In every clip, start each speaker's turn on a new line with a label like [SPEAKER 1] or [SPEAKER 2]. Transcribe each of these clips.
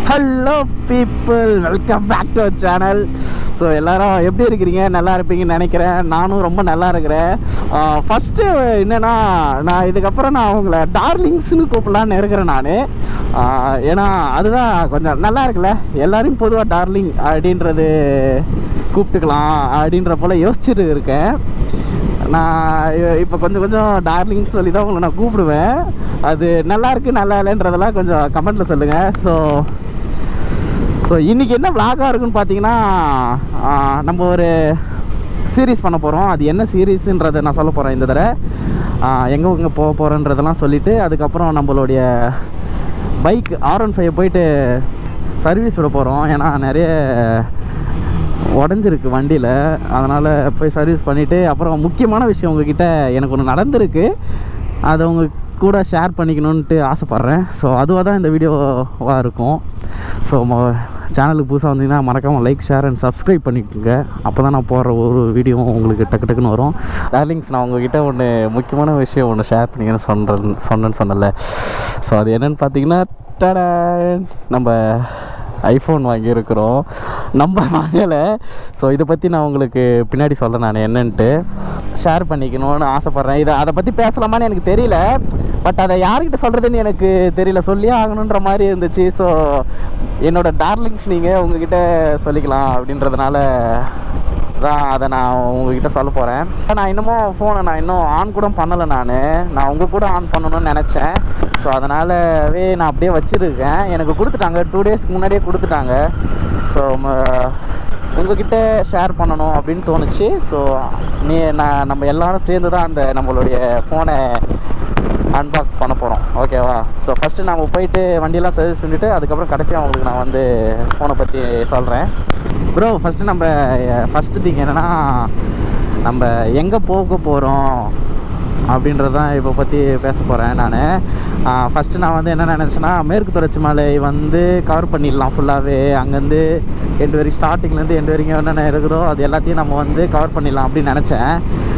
[SPEAKER 1] Hello people, welcome back to our channel. So எல்லோரும் எப்படி இருக்கிறீங்க? நல்லா இருப்பீங்கன்னு நினைக்கிறேன். நானும் ரொம்ப நல்லா இருக்கிறேன். ஃபஸ்ட்டு என்னென்னா, நான் இதுக்கப்புறம் நான் அவங்கள டார்லிங்ஸ்னு கூப்பிடலான்னு இருக்கிறேன் நான். ஏன்னா அதுதான் கொஞ்சம் நல்லா இருக்குல்ல, எல்லோரையும் பொதுவாக டார்லிங் அப்படின்றது கூப்பிட்டுக்கலாம் அப்படின்ற போல் யோசிச்சுட்டு இருக்கேன். நான் இப்போ கொஞ்சம் டார்லிங்ஸ் சொல்லி தான் உங்களை நான் கூப்பிடுவேன். அது நல்லா இருக்குது நல்லா இல்லைன்றதெல்லாம் கொஞ்சம் கமெண்ட்டில் சொல்லுங்கள். ஸோ இன்றைக்கி என்ன விளாகாக இருக்குன்னு பார்த்தீங்கன்னா, நம்ம ஒரு சீரீஸ் பண்ண போகிறோம். அது என்ன சீரீஸுன்றதை நான் சொல்ல போகிறேன் இந்த தடவை. எங்கே போக போகிறேன்றதெல்லாம் சொல்லிவிட்டு, அதுக்கப்புறம் நம்மளுடைய பைக் R15 போயிட்டு சர்வீஸ் விட போகிறோம். ஏன்னா நிறைய உடஞ்சிருக்கு வண்டியில், அதனால் போய் சர்வீஸ் பண்ணிவிட்டு, அப்புறம் முக்கியமான விஷயம் உங்ககிட்ட எனக்கு ஒன்று நடந்திருக்கு, அதை உங்கள் கூட ஷேர் பண்ணிக்கணுன்ட்டு ஆசைப்பட்றேன். ஸோ அதுவாக தான் இந்த வீடியோவாக இருக்கும். ஸோ சேனலுக்கு புதுசாக வந்தீங்கன்னா மறக்காமல் லைக், ஷேர் அண்ட் சப்ஸ்கிரைப் பண்ணிக்கோங்க. அப்போ தான் நான் போடுற ஒரு வீடியோவும் உங்களுக்கு டக்குன்னு வரும். டார்லிங்ஸ், நான் உங்ககிட்ட ஒன்று முக்கியமான விஷயம் ஒன்று ஷேர் பண்ணிக்கணும்னு சொன்னேன்ல. ஸோ அது என்னென்னு பார்த்தீங்கன்னா, நம்ம ஐஃபோன் வாங்கியிருக்கிறோம். நம்ம வாங்கலை. ஸோ இதை பற்றி நான் உங்களுக்கு பின்னாடி சொல்கிறேன், நான் என்னன்ட்டு ஷேர் பண்ணிக்கணும்னு ஆசைப்பட்றேன். அதை பற்றி பேசலாமான்னு எனக்கு தெரியல, பட் அதை யார்கிட்ட சொல்கிறதுன்னு எனக்கு தெரியல, சொல்லியே ஆகணுன்ற மாதிரி இருந்துச்சு. ஸோ என்னோடய டார்லிங்ஸ் நீங்கள் உங்ககிட்ட சொல்லிக்கலாம் அப்படின்றதுனால தான் அதை நான் உங்ககிட்ட சொல்ல போகிறேன். நான் இன்னமும் ஃபோனை இன்னும் ஆன் கூட பண்ணலை. நான் உங்கள் கூட ஆன் பண்ணணும்னு நினச்சேன். ஸோ அதனாலவே நான் அப்படியே வச்சுருக்கேன். எனக்கு கொடுத்துட்டாங்க, 2 டேஸ்க்கு முன்னாடியே கொடுத்துட்டாங்க. ஸோ உங்ககிட்ட ஷேர் பண்ணணும் அப்படின்னு தோணுச்சு. ஸோ நம்ம எல்லோரும் சேர்ந்து தான் அந்த நம்மளுடைய ஃபோனை அன்பாக்ஸ் பண்ண போகிறோம், ஓகேவா? ஸோ ஃபஸ்ட்டு நம்ம போயிட்டு வண்டியெல்லாம் சர்வீஸ் பண்ணிவிட்டு, அதுக்கப்புறம் கடைசியாக உங்களுக்கு நான் வந்து ஃபோனை பற்றி சொல்கிறேன். ப்ரோ, ஃபஸ்ட்டு திங் என்னென்னா, நம்ம எங்கே போக போகிறோம் அப்படின்றதான் இப்போ பற்றி பேச போகிறேன் நான். ஃபஸ்ட்டு நான் வந்து என்ன நினச்சேன்னா, மேற்கு தொடர்ச்சி மலை வந்து கவர் பண்ணிடலாம் ஃபுல்லாகவே. அங்கேருந்து எண்டு வரைக்கும், ஸ்டார்டிங்லேருந்து எண்டு வரைக்கும் என்னென்ன இருக்குதோ அது எல்லாத்தையும் நம்ம வந்து கவர் பண்ணிடலாம் அப்படின்னு நினச்சேன்.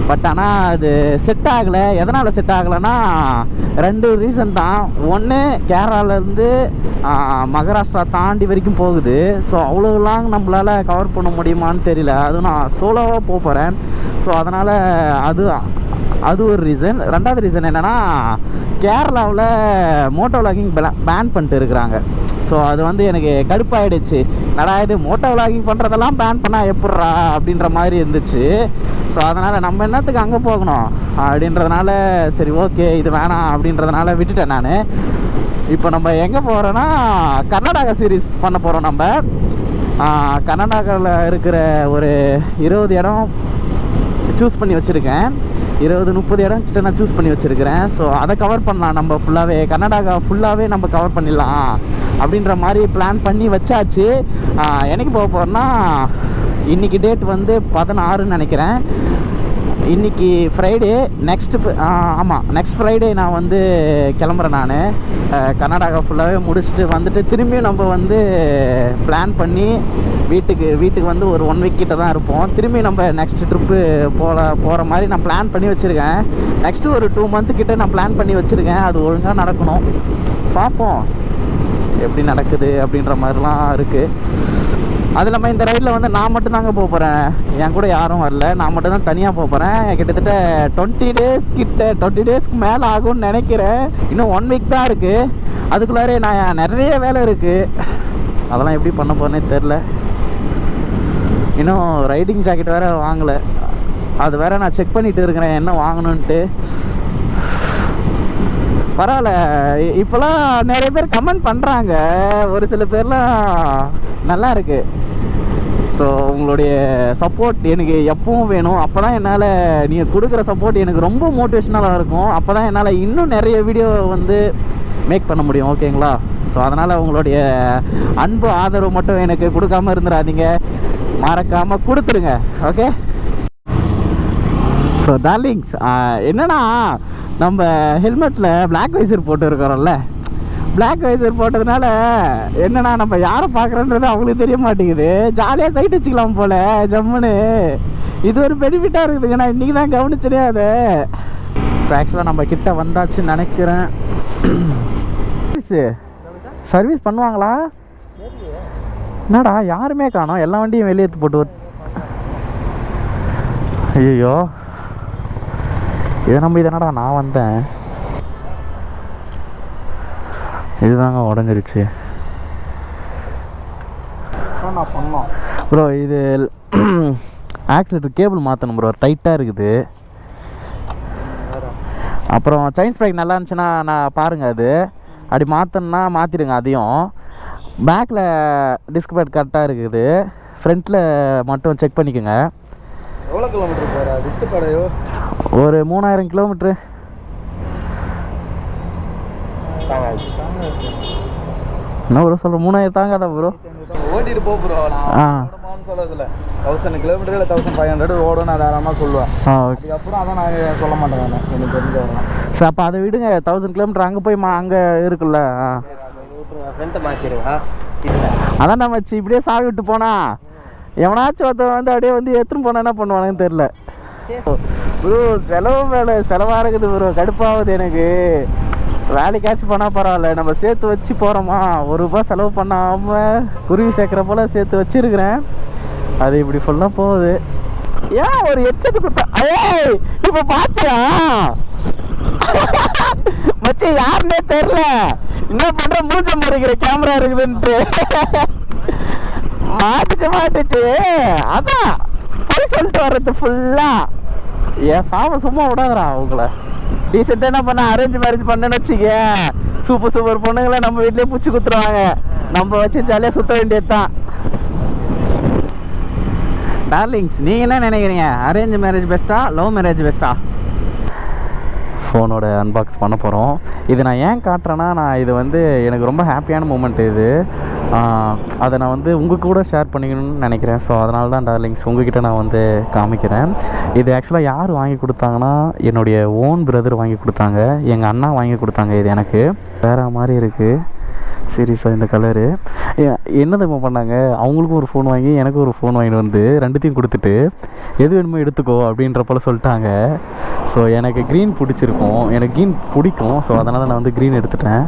[SPEAKER 1] பட் ஆனால் அது செட் ஆகலை. எதனால் செட் ஆகலைன்னா, 2 ரீசன் தான். ஒன்று, கேரளாவிலேருந்து மகாராஷ்டிரா தாண்டி வரைக்கும் போகுது. ஸோ அவ்வளோ லாங் நம்மளால் கவர் பண்ண முடியுமான்னு தெரியல. அதுவும் நான் சோலோவாக போக போகிறேன். ஸோ அதனால் அது ஒரு ரீசன். 2வது ரீசன் என்னென்னா, கேரளாவில் மோட்டோ விளாகிங் பேன் பண்ணிட்டு இருக்கிறாங்க. ஸோ அது வந்து எனக்கு கடுப்பாயிடுச்சு. இது மோட்டோ விளாகிங் பண்ணுறதெல்லாம் பேன் பண்ணால் எப்பட்றா அப்படின்ற மாதிரி இருந்துச்சு. ஸோ அதனால் நம்ம என்னத்துக்கு அங்கே போகணும் அப்படின்றதுனால, சரி ஓகே இது வேணாம் அப்படின்றதுனால விட்டுட்டேன் நான். இப்போ நம்ம எங்கே போகிறோன்னா, கர்நாடகா சீரீஸ் பண்ண போகிறோம். நம்ம கர்நாடகாவில் இருக்கிற ஒரு 20 இடம் சூஸ் பண்ணி வச்சுருக்கேன். 20-30 இடம் கிட்ட நான் சூஸ் பண்ணி வச்சுருக்கிறேன். ஸோ அதை கவர் பண்ணலாம் நம்ம ஃபுல்லாகவே. கர்நாடகா ஃபுல்லாகவே நம்ம கவர் பண்ணிடலாம் அப்படின்ற மாதிரி பிளான் பண்ணி வச்சாச்சு. என்னைக்கு போக போகிறோன்னா, இன்றைக்கி டேட் வந்து 16ன்னு நினைக்கிறேன். இன்றைக்கி ஃப்ரைடே, நெக்ஸ்ட் ஃப்ரைடே நான் வந்து கிளம்புறேன். நான் கர்நாடகா ஃபுல்லாகவே முடிச்சுட்டு வந்துட்டு திரும்பியும் நம்ம வந்து பிளான் பண்ணி வீட்டுக்கு வந்து ஒரு 1 வீக் கிட்ட தான் இருப்போம். திரும்பி நம்ம நெக்ஸ்ட் ட்ரிப்பு போகிற மாதிரி நான் பிளான் பண்ணி வச்சுருக்கேன். நெக்ஸ்ட்டு ஒரு 2 மந்த்து கிட்ட நான் பிளான் பண்ணி வச்சுருக்கேன். அது ஒழுங்காக நடக்கணும், பார்ப்போம் எப்படி நடக்குது அப்படின்ற மாதிரிலாம் இருக்குது. அது இல்லாமல் இந்த ரைடில் வந்து நான் மட்டும்தாங்க போக போகிறேன், என் கூட யாரும் வரல. நான் மட்டும் தான் தனியாக போக போகிறேன். கிட்டத்தட்ட 20 டேஸ்க்கு மேலே ஆகும்னு நினைக்கிறேன். இன்னும் 1 வீக் தான் இருக்குது. அதுக்குள்ளாரே நான் நிறைய வேலை இருக்குது. அதெல்லாம் எப்படி பண்ண போகிறேன்னே தெரில. இன்னும் ரைடிங் ஜாக்கெட் வேறு வாங்கலை. அது வேறு நான் செக் பண்ணிகிட்டு இருக்கிறேன் என்ன வாங்கணுன்ட்டு. பரவாயில்ல, இப்போலாம் நிறைய பேர் கமெண்ட் பண்ணுறாங்க. ஒரு சில பேர்லாம் நல்லா இருக்குது. ஸோ உங்களுடைய சப்போர்ட் எனக்கு எப்பவும் வேணும். அப்போ தான் என்னால், நீங்கள் கொடுக்குற சப்போர்ட் எனக்கு ரொம்ப மோட்டிவேஷ்னலாக இருக்கும். அப்போ தான் என்னால் இன்னும் நிறைய வீடியோ வந்து மேக் பண்ண முடியும், ஓகேங்களா? ஸோ அதனால் உங்களுடைய அன்பு ஆதரவு மட்டும் எனக்கு கொடுக்காமல் இருந்துடாதீங்க, மறக்காமல் கொடுத்துருங்க, ஓகே? ஸோ டார்லிங்ஸ், என்னென்னா, நம்ம ஹெல்மெட்டில் பிளாக் வைசர் போட்டு இருக்கிறோம்ல. பிளாக் வைசர் போட்டதுனால என்னென்னா, நம்ம யாரை பார்க்குறோன்றது அவங்களுக்கு தெரிய மாட்டேங்குது. ஜாலியாக சைட் வச்சுக்கலாம் போல் ஜம்முன்னு. இது ஒரு பெனிஃபிட்டாக இருக்குதுங்க. நான் இன்றைக்கி தான் கவனிச்சதே அது. ஸோ ஆக்சுவலாக நம்ம கிட்ட வந்தாச்சுன்னு நினைக்கிறேன். சர்வீஸ் பண்ணுவாங்களா? என்னடா யாருமே காணோம், எல்லா வண்டியும் வெளியே எடுத்து போட்டு. ஐயோ இதை நம்ம இதனடா நான் வந்தேன். இதுதாங்க உடஞ்சிருச்சு ப்ரோ. இது ஆக்சிலேட்டர் கேபிள் மாற்றணும் ப்ரோ, டைட்டாக இருக்குது. அப்புறம் செயின் ஸ்ப்ரைக் நல்லா இருந்துச்சுன்னா நான் பாருங்கள், அது அப்படி மாற்றணுன்னா மாற்றிடுங்க. அதையும் பேக்கில் டிஸ்க் பேட் கரெக்டாக இருக்குது, ஃப்ரண்ட்டில் மட்டும் செக் பண்ணிக்கோங்க.
[SPEAKER 2] எவ்வளோ கிலோமீட்டர் போகிறா டிஸ்க் பேடையோ?
[SPEAKER 1] ஒரு 3000 கிலோமீட்ரு. என்ன ப்ரோ சொல்கிறேன், 3000 தாங்காதா ப்ரோ?
[SPEAKER 2] ஓட்டிட்டு போ ப்ரோ. நான் சொல்லதில்ல 1000 கிலோமீட்டர் இல்லை 1500 ஓடும் நான் தாராளமாக சொல்லுவேன். அதுக்கப்புறம் அதான் நான் சொல்ல மாட்டேன். நான் எனக்கு தெரிஞ்சவங்க
[SPEAKER 1] சார் அப்போ அதை விடுங்க. 1000 கிலோமீட்டர் அங்கே போய் அங்கே இருக்குல்ல,
[SPEAKER 2] ஃப்ரெண்ட்டை மாற்றிடுவேன்.
[SPEAKER 1] அதான் நம்ம வச்சு இப்படியே சாவி விட்டு போனா எவனாச்சும் ஒருத்தன் வந்து அப்படியே வந்து எடுத்துன்னு போனால் என்ன பண்ணுவானுன்னு தெரில ப்ரோ. செலவு மேலே செலவாக இருக்குது ப்ரோ, கடுப்பாகுது எனக்கு. வேலைக்காச்சும் போனால் பரவாயில்ல, நம்ம சேர்த்து வச்சு போகிறோமா, ₹1 செலவு பண்ணாமல் குருவி சேர்க்குற போல் சேர்த்து வச்சுருக்கிறேன். அது இப்படி ஃபுல்லாக போகுது. ஏன் ஒரு ஹெட்செட்டு குத்தா? ஏய் இப்போ பார்த்தியா மச்சி, யாருன்னே தெரில, என்ன பண்ணுற மூச்ச முறைக்கிற கேமரா இருக்குதுன்ட்டு மாட்டுச்சு. அதான் போய் சொல்லிட்டு வர்றது ஃபுல்லாக. ஏன் சாம சும்மா விடாதரா அவங்கள. டீசெண்டாக என்ன பண்ண, அரேஞ்ச் மேரேஜ் பண்ணேன்னு வச்சுக்க, சூப்பர் பொண்ணுங்களை நம்ம வீட்லேயே பிடிச்சி குத்துருவாங்க. நம்ம வச்சு ஜாலியாக சுற்ற வேண்டியது தான். டார்லிங்ஸ், நீங்கள் என்ன நினைக்கிறீங்க, அரேஞ்ச் மேரேஜ் பெஸ்ட்டா லவ் மேரேஜ் பெஸ்ட்டா? ஃபோனோட அன்பாக்ஸ் பண்ண போகிறோம். இது நான் ஏன் காட்டுறேன்னா, நான் இது வந்து எனக்கு ரொம்ப ஹாப்பியான மூமெண்ட் இது. அதை நான் வந்து உங்கள் கூட ஷேர் பண்ணிக்கணும்னு நினைக்கிறேன். ஸோ அதனால தான் டார்லிங்ஸ் உங்ககிட்ட நான் வந்து காமிக்கிறேன். இது ஆக்சுவலாக யார் வாங்கி கொடுத்தாங்கன்னா, என்னுடைய ஓன் பிரதர் வாங்கி கொடுத்தாங்க, எங்கள் அண்ணா வாங்கி கொடுத்தாங்க. இது எனக்கு வேறு மாதிரி இருக்குது சீரியஸாக இந்த கலரு. என்ன தெரியுமா பண்ணாங்க, அவங்களுக்கும் ஒரு ஃபோன் வாங்கி எனக்கும் ஒரு ஃபோன் வாங்கிட்டு வந்து ரெண்டுத்தையும் கொடுத்துட்டு எது வேணுமோ எடுத்துக்கோ அப்படின்ற போல் சொல்லிட்டாங்க. ஸோ எனக்கு க்ரீன் பிடிச்சிருக்கும், எனக்கு க்ரீன் பிடிக்கும். ஸோ அதனால் நான் வந்து க்ரீன் எடுத்துட்டேன்.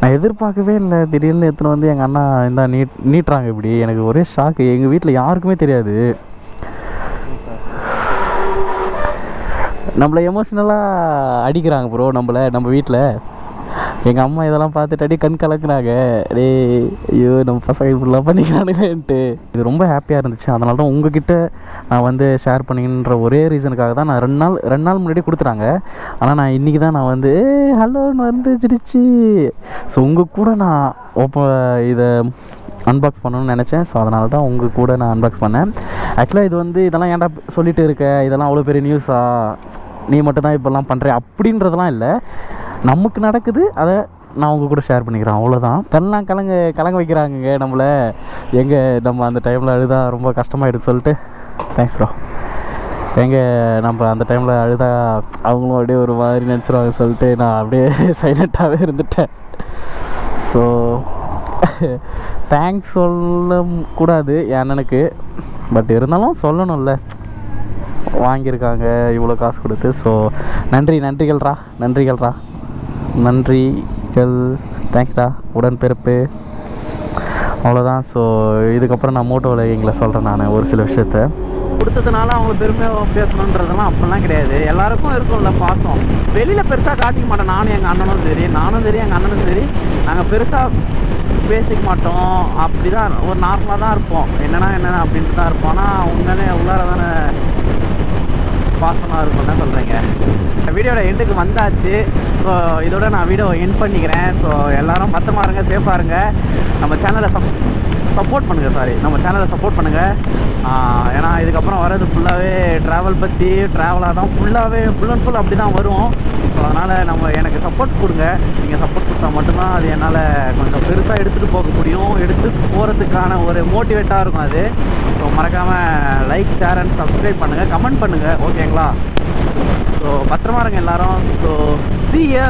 [SPEAKER 1] நான் எதிர்பார்க்கவே இல்லை, திடீர்னு எடுத்துன்னு வந்து எங்கள் அண்ணா இந்த நீட்டுறாங்க இப்படி. எனக்கு ஒரே ஷாக்கு, எங்கள் வீட்டில் யாருக்குமே தெரியாது. நம்மளை எமோஷ்னலாக அடிக்கிறாங்க ப்ரோ, நம்ம வீட்டில். எங்கள் அம்மா இதெல்லாம் பார்த்துட்டு அப்படியே கண் கலக்குறாங்க. டே ஐயோ நம்ம பசங்க இப்படிலாம் பண்ணிக்கிறானுங்கன்ட்டு. இது ரொம்ப ஹாப்பியாக இருந்துச்சு. அதனால தான் உங்ககிட்ட நான் வந்து ஷேர் பண்ணிக்கின்ற ஒரே ரீசனுக்காக தான் நான் ரெண்டு நாள் முன்னாடி கொடுத்துட்டாங்க. ஆனால் நான் இன்றைக்கி தான் நான் வந்து ஹலோன்னு வந்துச்சிருச்சு. ஸோ உங்கள் கூட நான் இதை அன்பாக்ஸ் பண்ணணும்னு நினச்சேன். ஸோ அதனால தான் உங்கள் கூட நான் அன்பாக்ஸ் பண்ணேன். ஆக்சுவலாக இது வந்து இதெல்லாம் ஏன்டா சொல்லிகிட்டு இருக்க, இதெல்லாம் அவ்வளோ பெரிய நியூஸா, நீ மட்டும் தான் இப்போல்லாம் பண்ணுறேன் அப்படின்றதெல்லாம் இல்லை. நமக்கு நடக்குது, அதை நான் உங்கள் கூட ஷேர் பண்ணிக்கிறேன், அவ்வளோதான். கண்ணெலாம் கலங்க வைக்கிறாங்க நம்மளை. நம்ம அந்த டைமில் அழுதா ரொம்ப கஷ்டமாயிடுது சொல்லிட்டு. Thanks bro. நம்ம அந்த டைமில் அழுதா அவங்களும் அப்படியே ஒரு மாதிரி நினச்சிருவாங்க சொல்லிட்டு நான் அப்படியே சைலண்ட்டாகவே இருந்துட்டேன். ஸோ தேங்க்ஸ் சொல்லக்கூடாது என் அண்ணனுக்கு, பட் இருந்தாலும் சொல்லணும்ல, வாங்கியிருக்காங்க இவ்வளோ காசு கொடுத்து. ஸோ நன்றிகள்ரா. தேங்க்ஸ்டா உடன்பிறப்பு. அவ்வளோதான். ஸோ இதுக்கப்புறம் நான் மோட்டோ விளையாடிங்களை சொல்கிறேன் நான் ஒரு சில விஷயத்த. கொடுத்ததுனால அவங்க பெருமையாக பேசணுன்றதெல்லாம் அப்படிலாம் கிடையாது. எல்லாருக்கும் இருக்கும்ல பாசம். வெளியில் பெருசாக காட்டிக்க மாட்டோம். நானும் எங்கள் அண்ணனும் சரி எங்கள் அண்ணனும் சரி நாங்கள் பெருசாக பேசிக்க மாட்டோம். அப்படி தான் ஒரு நார்மலாக தான் இருப்போம். என்னென்ன அப்படின்ட்டு தான் இருப்போம். ஆனால் உண்மையிலே உள்ளார தானே பாசமாக இருக்கும். என்ன சொல்கிறீங்க? வீடியோட எண்டுக்கு வந்தாச்சு. ஸோ இதோட நான் வீடியோ எண்ட் பண்ணிக்கிறேன். ஸோ எல்லோரும் பத்திரமா இருங்க, சேஃபாக இருங்க. நம்ம சேனலை சப்போர்ட் பண்ணுங்கள். ஏன்னா இதுக்கப்புறம் வர்றது ஃபுல்லாகவே ட்ராவலாக தான் ஃபுல் அண்ட் ஃபுல் அப்படி தான் வரும். ஸோ அதனால் எனக்கு சப்போர்ட் கொடுங்க. நீங்கள் சப்போர்ட் கொடுத்தா மட்டும்தான் அது என்னால் கொஞ்சம் பெருசாக எடுத்துகிட்டு போக முடியும். எடுத்துகிட்டு போகிறதுக்கான ஒரு மோட்டிவேட்டாக இருக்கும் அது. ஸோ மறக்காமல் லைக், ஷேர் அண்ட் சப்ஸ்கிரைப் பண்ணுங்கள், கமெண்ட் பண்ணுங்கள். ஓகேங்களா? ஸோ பத்திரமா இருங்க எல்லோரும். So see ya.